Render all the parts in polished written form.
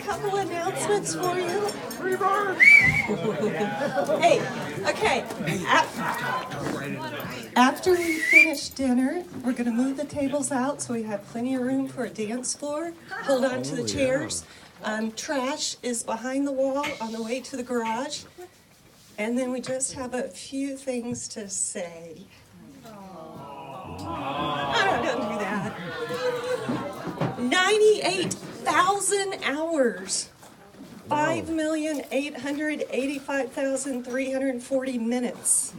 couple announcements for you. Hey, okay. After we finish dinner, we're going to move the tables out so we have plenty of room for a dance floor. Hold on to the chairs. Trash is behind the wall on the way to the garage. And then we just have a few things to say. Don't do that. 98,000 hours. 5,885,340 minutes.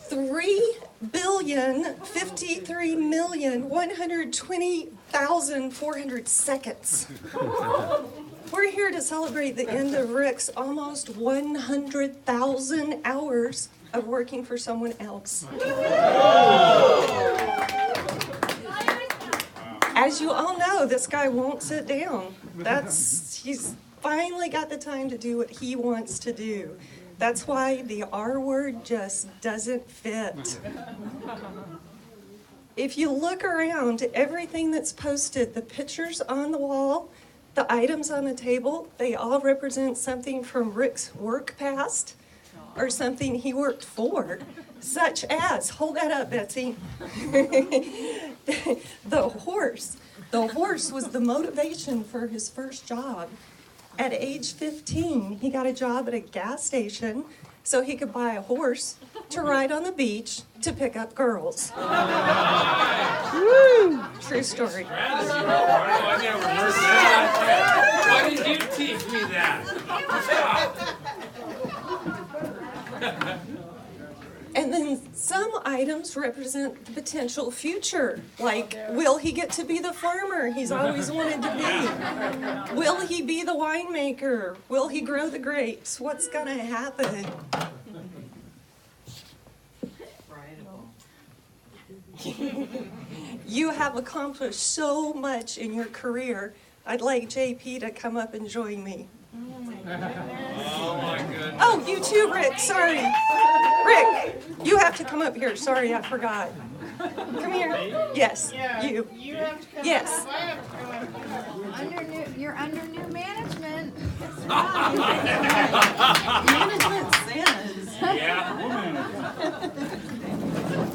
3,053,120,400 seconds. We're here to celebrate the end of Rick's almost 100,000 hours of working for someone else. As you all know, this guy won't sit down. He's finally got the time to do what he wants to do. That's why the R word just doesn't fit. If you look around, everything that's posted, the pictures on the wall, the items on the table, they all represent something from Rick's work past or something he worked for, such as, hold that up, Betsy, the horse. The horse was the motivation for his first job. At age 15, he got a job at a gas station so he could buy a horse to ride on the beach to pick up girls. Woo! True story. I never heard that. Why did you teach me that? And then some items represent the potential future, like, will he get to be the farmer he's always wanted to be? Will he be the winemaker? Will he grow the grapes? What's gonna happen? You have accomplished so much in your career. I'd like JP to come up and join me. Oh my goodness. Oh, you too, Rick, sorry. Rick, you have to come up here. Sorry, I forgot. Come here. Yes, you. You have to come Yes. up. I have to come up. You're under new management. Management says. Yeah.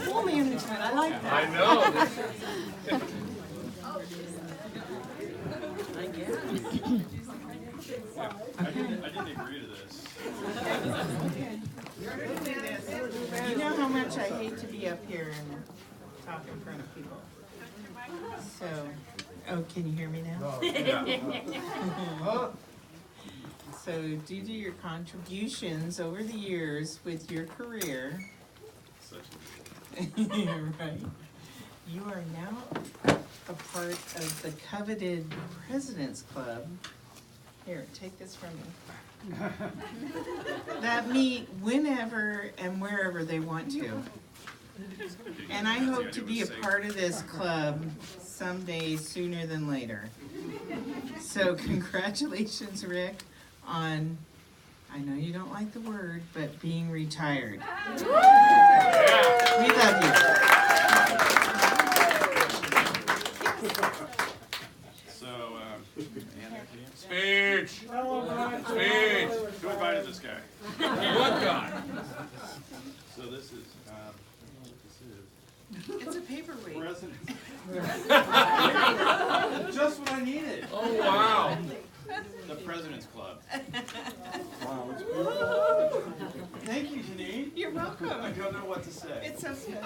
Full management, I like that. I know. I didn't agree to this. You know how much I hate to be up here and talk in front of people. So, can you hear me now? So, due to your contributions over the years with your career, right, you are now a part of the coveted President's Club. Here, take this from me. That meet whenever and wherever they want to. And I hope to be a part of this club someday sooner than later. So congratulations, Rick, on, I know you don't like the word, but being retired. We love you. So, Speech. Speech. who invited this guy? What guy? So this is, It's a paperweight. President. Just what I needed. Oh, wow. The President's Club. Wow, it's Thank you, Janine. You're welcome. I don't know what to say. It's so special.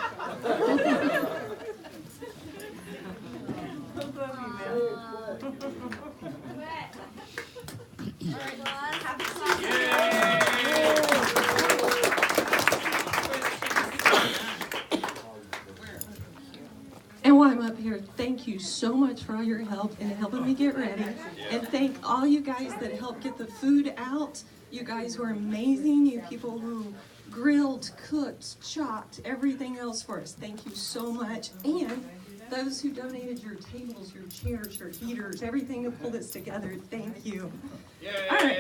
And while I'm up here, thank you so much for all your help in helping me get ready. And thank all you guys that helped get the food out. You guys were amazing. You people who grilled, cooked, chopped, everything else for us. Thank you so much. And those who donated your tables, your chairs, your heaters, everything to pull this together, thank you. Yay. All right.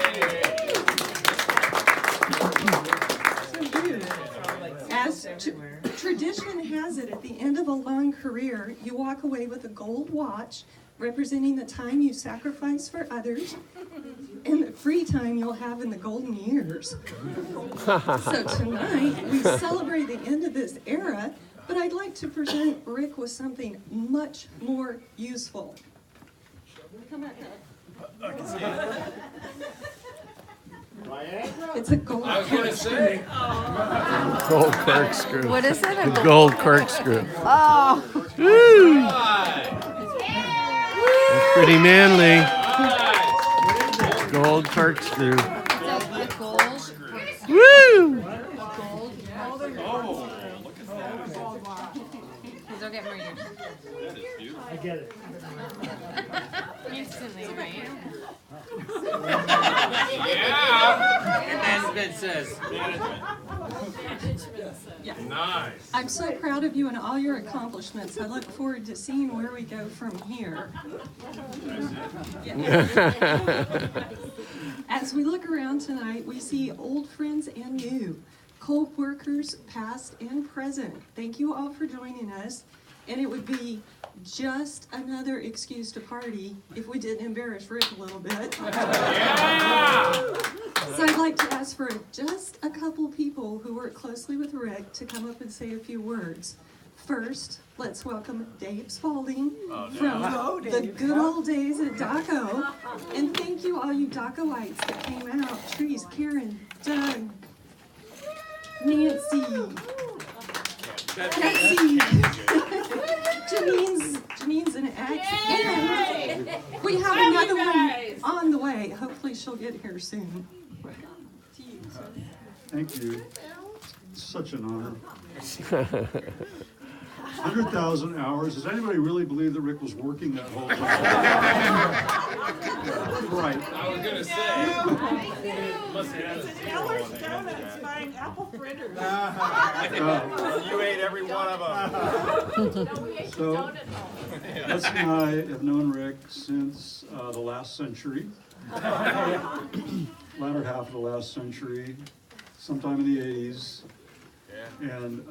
So you, As tradition has it, at the end of a long career, you walk away with a gold watch representing the time you sacrifice for others and the free time you'll have in the golden years. So tonight, we celebrate the end of this era, but I'd like to present Rick with something much more useful. Come on up. It's a gold I was gonna say. Gold corkscrew. What is it? The gold corkscrew. Oh, Woo! Nice. That's pretty manly. Nice. Gold corkscrew. the gold. Woo! Oh, look at that. Please don't get married. That is beautiful. I get it. Instantly, right? Yeah. Management says. Nice. I'm so proud of you and all your accomplishments. I look forward to seeing where we go from here. As we look around tonight, we see old friends and new, co-workers past and present. Thank you all for joining us. And it would be just another excuse to party if we didn't embarrass Rick a little bit. Yeah. So I'd like to ask for just a couple people who work closely with Rick to come up and say a few words. First, let's welcome Dave Spalding from the good old days at DACO. And thank you all you DACOites that came out. Trees, Karen, Doug, Nancy, Betsy, Janine's an ex, and we have another one on the way. Hopefully she'll get here soon. To you, sir. Thank you. It's such an honor. 100,000 hours. Does anybody really believe that Rick was working that whole time? Right. I was gonna say. Must have had a zero on the end of that. buying apple fritters. You ate every one of them. So, Betsy and I have known Rick since the last century. Latter half of the last century, sometime in the 80s. And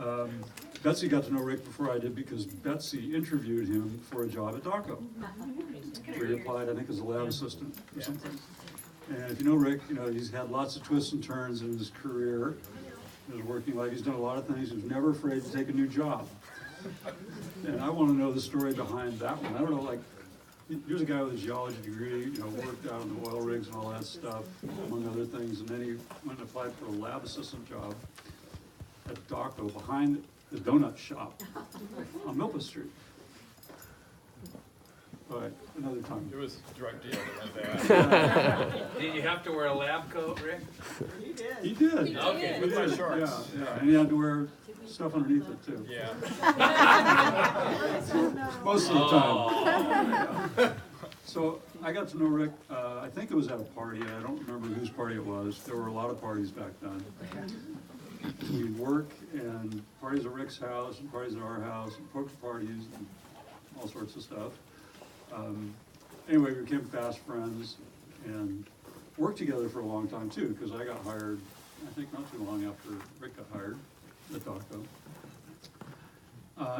Betsy got to know Rick before I did because Betsy interviewed him for a job at DACO. Where he applied, I think, as a lab assistant or something. And if you know Rick, you know, he's had lots of twists and turns in his career. He's working like he's done a lot of things. He was never afraid to take a new job. And I want to know the story behind that one. I don't know, like, here's a guy with a geology degree, you know, worked out on the oil rigs and all that stuff, among other things. And then he went and applied for a lab assistant job at DACO behind the donut shop on Milpa Street. But another time. It was a drug deal that went bad. Did you have to wear a lab coat, Rick? He did. Okay. With my Yeah, shorts. yeah, and he had to wear stuff underneath it too. Yeah. Most of the time. So I got to know Rick, I think it was at a party, I don't remember whose party it was. There were a lot of parties back then. We'd work and parties at Rick's house and parties at our house and poker parties and all sorts of stuff. Anyway, we became fast friends and worked together for a long time too, because I got hired, I think not too long after Rick got hired at DACO.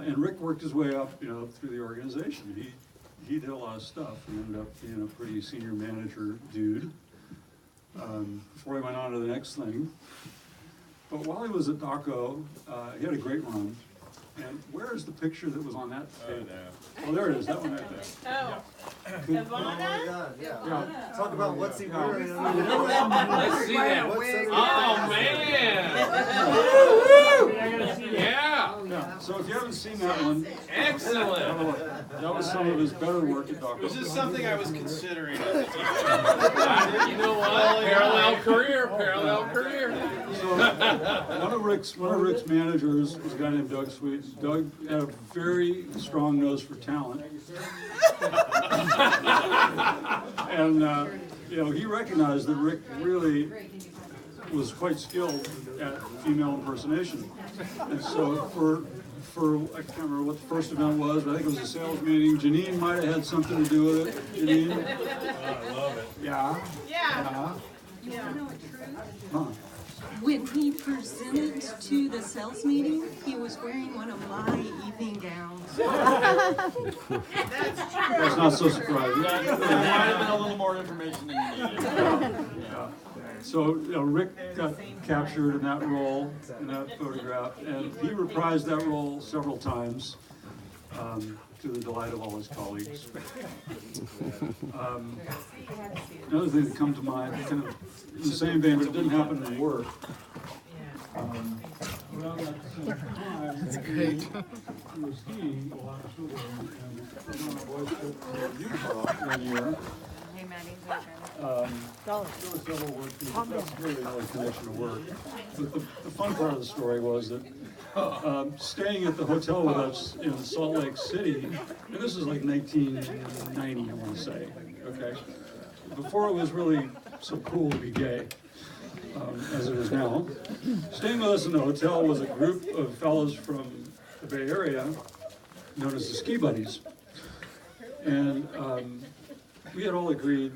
And Rick worked his way up, you know, through the organization. He did a lot of stuff. He ended up being a pretty senior manager dude before he went on to the next thing. But while he was at DACO, he had a great run. And where is the picture that was on that page? Oh, there it is, that one right there. Ivana? Yeah. Talk about what's he wearing. Let's see that. Oh, man. Yeah. Yeah, so if you haven't seen that one, Excellent. that was some of his better work at DACO. This is something I was considering at the time. You know what? Parallel career. So, one of Rick's managers was a guy named Doug Sweet. Doug had a very strong nose for talent. And, you know, he recognized that Rick really was quite skilled at female impersonation. And so I can't remember what the first event was, but I think it was a sales meeting. Janine might have had something to do with it. Janine? I love it. Yeah. Yeah. Huh? when he presented to the sales meeting, he was wearing one of my evening gowns. That's not so surprising. There might have been a little more information than you needed. Yeah. So, Rick got captured in that role, in that photograph, and he reprised that role several times, to the delight of all his colleagues. Another thing that comes to mind, kind of in the same vein, but it didn't happen in work. Around that same time, it was he, and my voice to Utah one year. Hey, Maddie. There were several work things, that's really not a connection to work. But the fun part of the story was that staying at the hotel with us in Salt Lake City, and this is like 1990, I want to say, okay? Before it was really so cool to be gay, as it is now. Staying with us in the hotel was a group of fellows from the Bay Area known as the Ski Buddies. And we had all agreed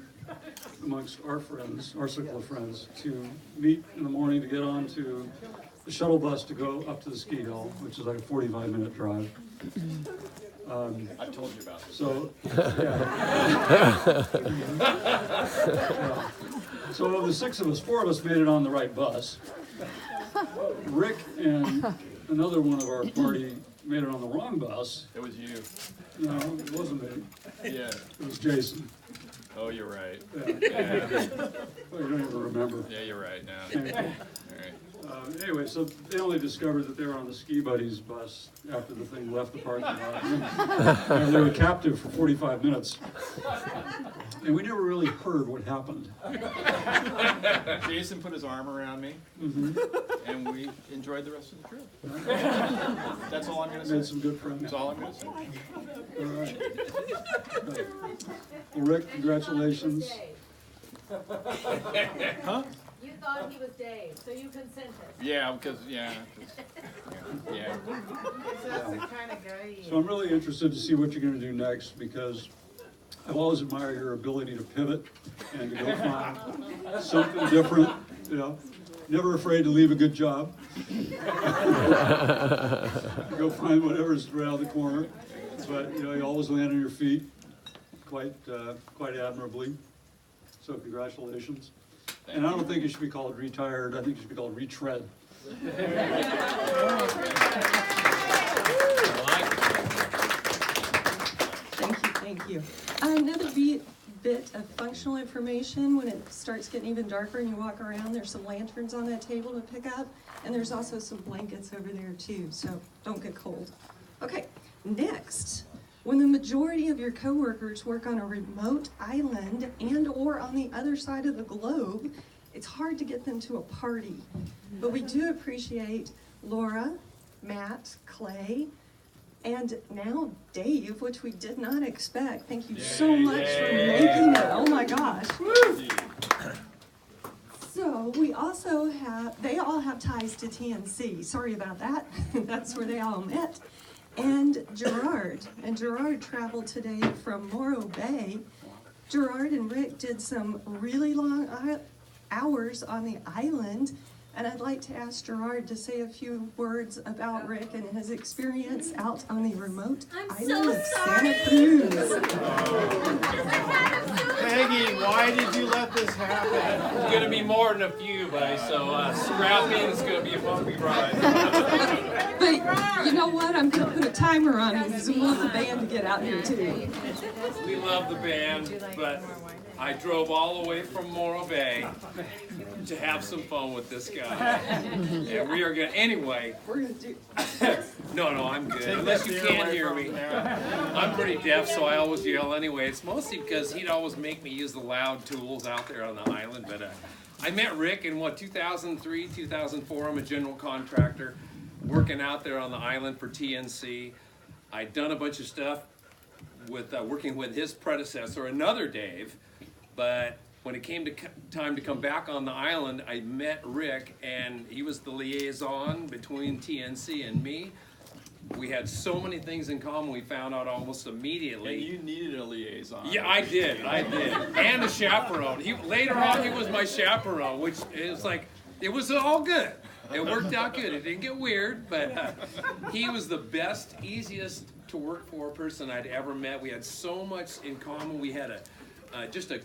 amongst our friends, our circle of friends, to meet in the morning to get on to the shuttle bus to go up to the ski hill, which is like a 45-minute drive. I told you about it. So, yeah. So of the six of us, four of us made it on the right bus. Rick and another one of our party made it on the wrong bus. It was you. No, it wasn't me. Yeah. It was Jason. Oh, you're right. Yeah. Yeah, Well, you don't even remember. yeah you're right now. Anyway. All right. Anyway, so they only discovered that they were on the Ski Buddies bus after the thing left the parking lot. And they were captive for 45 minutes. And we never really heard what happened. Jason put his arm around me, and we enjoyed the rest of the trip. That's all I'm going to Made say. some good friends. That's all I'm going to say. All right. Well, Rick, congratulations. Huh? You thought he was Dave, so you consented. Yeah, because, yeah. That's the kind of guy he So I'm really interested to see what you're going to do next, because I've always admired your ability to pivot and to go find something different, you know. Never afraid to leave a good job. Go find whatever's around the corner. But, you know, you always land on your feet quite admirably. So congratulations. And I don't think you should be called retired. I think you should be called retread. Thank you. Another bit of functional information, when it starts getting even darker and you walk around, there's some lanterns on that table to pick up, and there's also some blankets over there too, so don't get cold. Okay, next, when the majority of your coworkers work on a remote island and or on the other side of the globe, it's hard to get them to a party. But we do appreciate Laura, Matt, Clay, and now Dave, which we did not expect. Thank you so much for making it. Oh my gosh. So we also have, they all have ties to TNC. Sorry about that. That's where they all met. And Gerard traveled today from Morro Bay. Gerard and Rick did some really long hours on the island. And I'd like to ask Gerard to say a few words about Rick and his experience out on the remote island of Santa Cruz. Peggy, why did you let this happen? It's going to be more than a few, buddy, so strap in. It's going to be a bumpy ride. But you know what? I'm going to put a timer on it because we want the band to get out here too. We love the band, but I drove all the way from Morro Bay to have some fun with this guy. And we are going to, anyway. We're going to do. No, I'm good. Unless you can't hear me. I'm pretty deaf, so I always yell anyway. It's mostly because he'd always make me use the loud tools out there on the island. But I met Rick in, 2003, 2004. I'm a general contractor working out there on the island for TNC. I'd done a bunch of stuff with working with his predecessor, another Dave. But when it came to time to come back on the island, I met Rick, and he was the liaison between TNC and me. We had so many things in common, we found out almost immediately. And you needed a liaison. Yeah, I did. And a chaperone. Later on, he was my chaperone, which is like, It was all good. It worked out good. It didn't get weird, but he was the best, easiest to work for person I'd ever met. We had so much in common. We had just a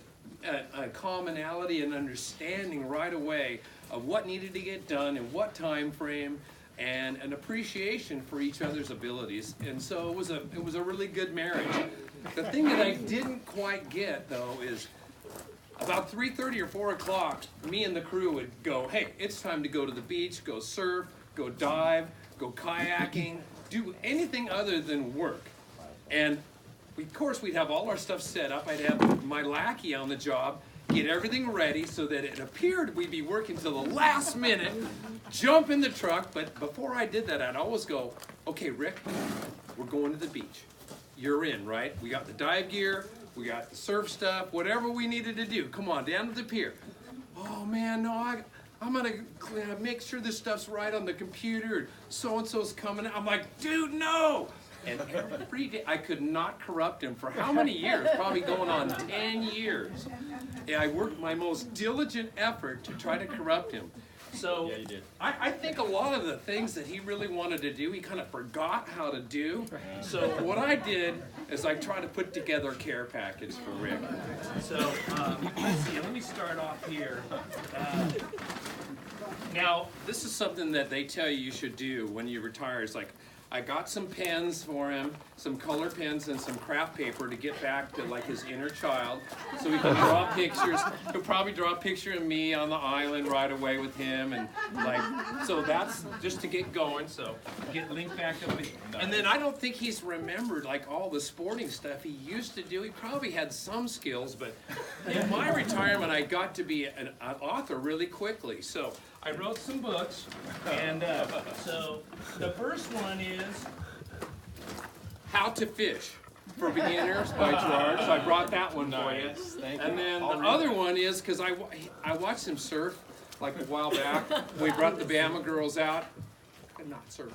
commonality and understanding right away of what needed to get done in what time frame, and an appreciation for each other's abilities. And so it was a really good marriage. The thing that I didn't quite get though is about 3:30 or 4 o'clock, me and the crew would go, hey, it's time to go to the beach, go surf, go dive, go kayaking, do anything other than work. And of course, we'd have all our stuff set up. I'd have my lackey on the job, get everything ready so that it appeared we'd be working till the last minute, jump in the truck. But before I did that, I'd always go, okay, Rick, we're going to the beach. You're in, right? We got the dive gear, we got the surf stuff, whatever we needed to do. Come on, down to the pier. Oh man, no, I'm gonna make sure this stuff's right on the computer. So-and-so's coming. I'm like, dude, no! And every day, I could not corrupt him for how many years? Probably going on 10 years. Yeah, I worked my most diligent effort to try to corrupt him. So Yeah, you did. I think a lot of the things that he really wanted to do, he kind of forgot how to do. So what I did is I tried to put together a care package for Rick. So let's see, let me start off here. Now, this is something that they tell you should do when you retire. It's like, I got some pens for him, some color pens and some craft paper to get back to like his inner child, so he can draw pictures. He'll probably draw a picture of me on the island right away with him, and like, so that's just to get going. So get linked back up with, and then I don't think he's remembered like all the sporting stuff he used to do. He probably had some skills, but in my retirement, I got to be an author really quickly. So I wrote some books, and so the first one is How to Fish for Beginners by Gerard. So I brought that one for you. Thank And then the other one is, because I watched him surf like a while back. We brought the Bama girls out. Could not surf.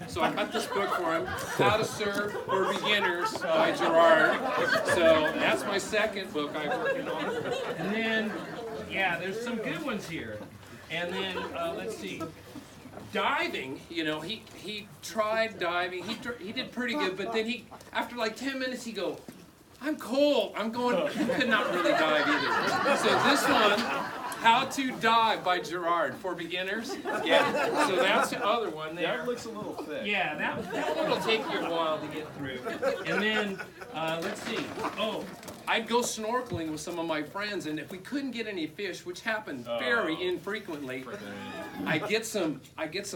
So I got this book for him, How to Surf for Beginners by Gerard. So that's my second book I'm working on. And then, yeah, there's some good ones here. And then, let's see, diving, you know, he tried diving, he did pretty good, but then after like 10 minutes, he go, I'm cold, I'm going, he could not really dive either. So this one, How to Dive by Gerard for Beginners. Yeah, so that's the other one there. That looks a little thick. Yeah, that one will take you a while to get through. And then, let's see, I'd go snorkeling with some of my friends, and if we couldn't get any fish, which happened very infrequently, I'd get some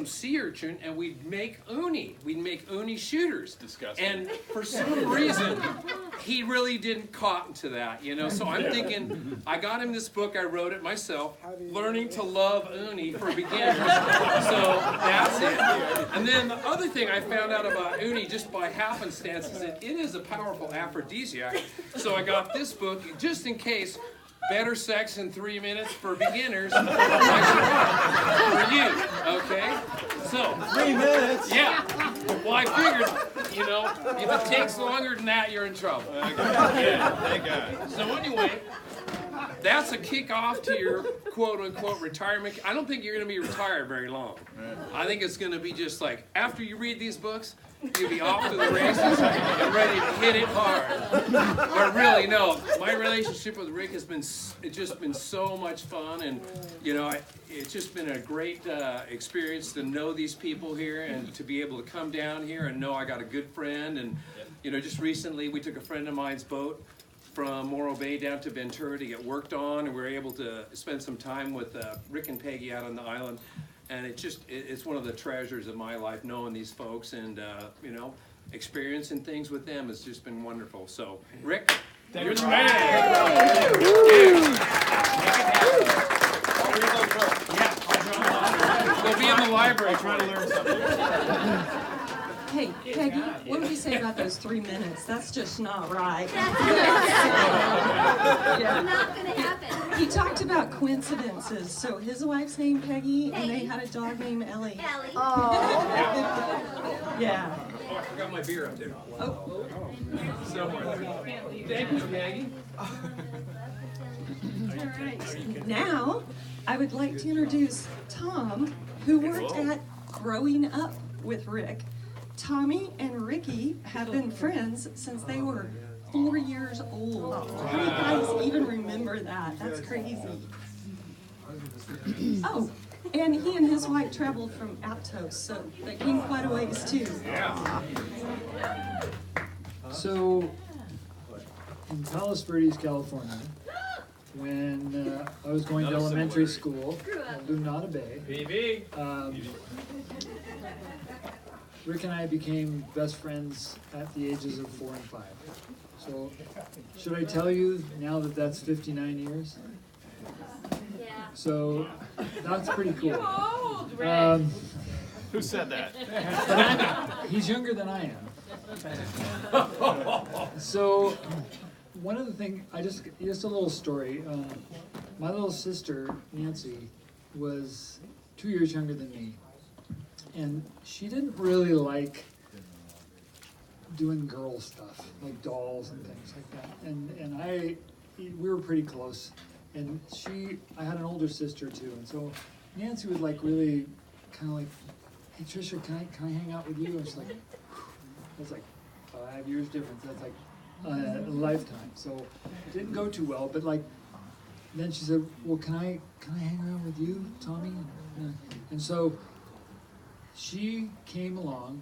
sea urchin, and we'd make uni. We'd make uni shooters. Disgusting. And for some reason, he really didn't cotton to that, you know. So I'm thinking, I got him this book. I wrote it myself, Learning to Love Uni for Beginners. So that's it. And then the other thing I found out about uni just by happenstance is that it is a powerful aphrodisiac. So I got this book just in case. Better Sex in 3 Minutes for Beginners. For you, okay? So 3 minutes? yeah. Well, I figured, you know, if it takes longer than that, you're in trouble. Yeah, thank God. So anyway, that's a kickoff to your quote-unquote retirement. I don't think you're going to be retired very long. I think it's going to be just like, after you read these books, you'll be off to the races and ready to hit it hard. But really, no, my relationship with Rick has been, it's just been so much fun, and you know, it's just been a great experience to know these people here and to be able to come down here and know I got a good friend. And you know, just recently we took a friend of mine's boat from Morro Bay down to Ventura to get worked on, and we were able to spend some time with Rick and Peggy out on the island. And it's one of the treasures of my life, knowing these folks and, you know, experiencing things with them has just been wonderful. So, Rick, you're the man. We'll be in the library trying to learn something. Hey, Peggy, what did we say about those 3 minutes? That's just not right. Yeah. Not gonna happen. He talked about coincidences. So his wife's named Peggy, and they had a dog named Ellie. Ellie. Oh. Yeah. Oh, I forgot my beer up there. Oh. Somewhere. Thank you, Maggie. All right. Now, I would like to introduce Tom, who worked at Growing Up with Rick. Tommy and Ricky have been friends since they were 4 years old. How many guys even remember that? That's crazy. Oh, and he and his wife traveled from Aptos, so they came quite a ways too. So, in Palos Verdes, California, when I was going to elementary school in Lunada Bay, Rick and I became best friends at the ages of 4 and 5. So, should I tell you now that that's 59 years? Yeah. So, that's pretty cool. Who said that? But he's younger than I am. So, one of the things, just a little story. My little sister, Nancy, was 2 years younger than me. And she didn't really like doing girl stuff, like dolls and things like that. And we were pretty close. And I had an older sister too. And so Nancy would like really kind of like, hey Trisha, can I hang out with you? And she's like, that's like 5 years difference. That's like a lifetime. So it didn't go too well, but like, then she said, well, can I hang around with you, Tommy? And so she came along.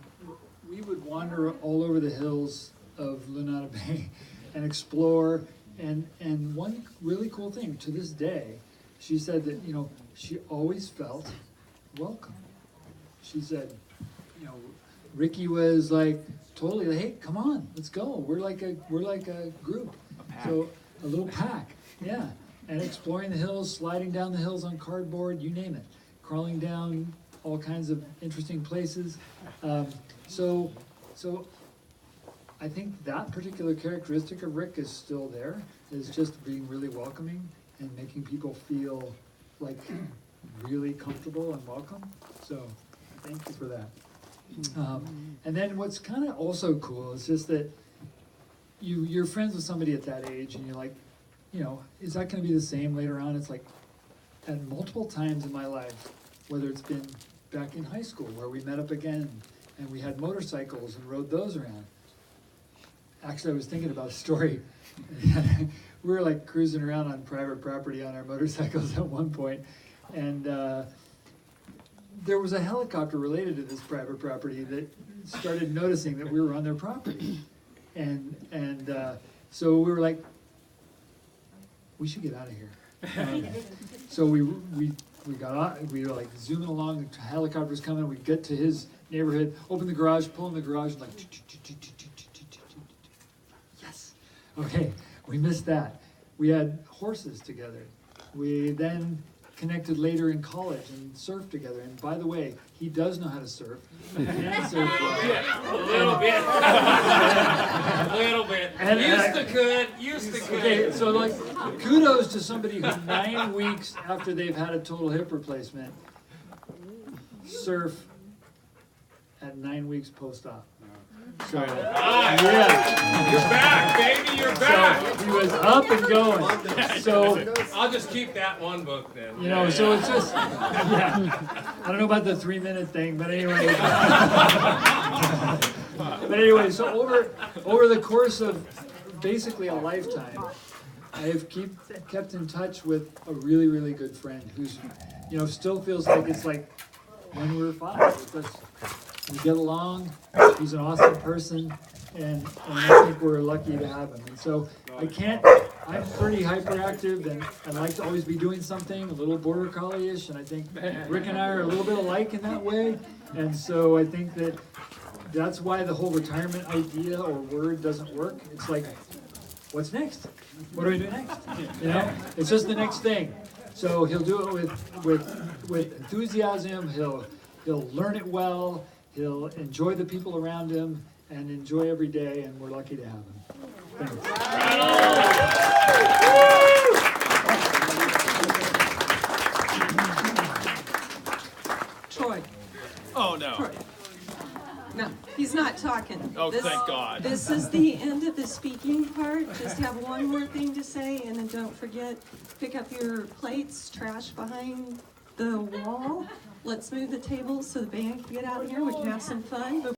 We would wander all over the hills of Lunada Bay and explore. And one really cool thing, to this day, she said that, she always felt welcome. She said, Ricky was like totally like, hey, come on, let's go. We're like a group. So a little pack, yeah. And exploring the hills, sliding down the hills on cardboard, you name it. Crawling down all kinds of interesting places. So I think that particular characteristic of Rick is still there, is just being really welcoming and making people feel like really comfortable and welcome. So thank you for that. And then what's kind of also cool is just that you're friends with somebody at that age and you're like, is that going to be the same later on? It's like at multiple times in my life, whether it's been back in high school where we met up again and we had motorcycles and rode those around. Actually, I was thinking about a story. We were like cruising around on private property on our motorcycles at one point, and there was a helicopter related to this private property that started noticing that we were on their property, and so we were like, we should get out of here. So we got out, we were like zooming along, the helicopter's coming, we get to his neighborhood, open the garage, pull in the garage, and like, yes. Okay, we missed that. We had horses together. We then connected later in college and surfed together. And by the way, he does know how to surf. He can surf well. A little bit. A little bit. Used to could. Okay, so like, kudos to somebody who 9 weeks after they've had a total hip replacement, surf at 9 weeks post-op. So, yeah. You're back, baby, you're back. So he was up and going. So I'll just keep that one book then. So it's just, yeah. I don't know about the 3-minute thing, but anyway. So over the course of basically a lifetime, I have kept in touch with a really, really good friend who's, still feels like it's like when we were 5. We get along. He's an awesome person, and I think we're lucky to have him. And so I'm pretty hyperactive, and I like to always be doing something, a little border collie-ish, and I think Rick and I are a little bit alike in that way. And so I think that's why the whole retirement idea or word doesn't work. It's like, what's next? What do we do next? It's just the next thing. So he'll do it with enthusiasm. He'll learn it well. He'll enjoy the people around him and enjoy every day, and we're lucky to have him. Troy. Oh, no. Troy. No, he's He's not talking. Oh, thank God. This is the end of the speaking part. Just have one more thing to say, and then don't forget, pick up your plates, trash behind the wall. Let's move the tables so the band can get out here. We can have some fun.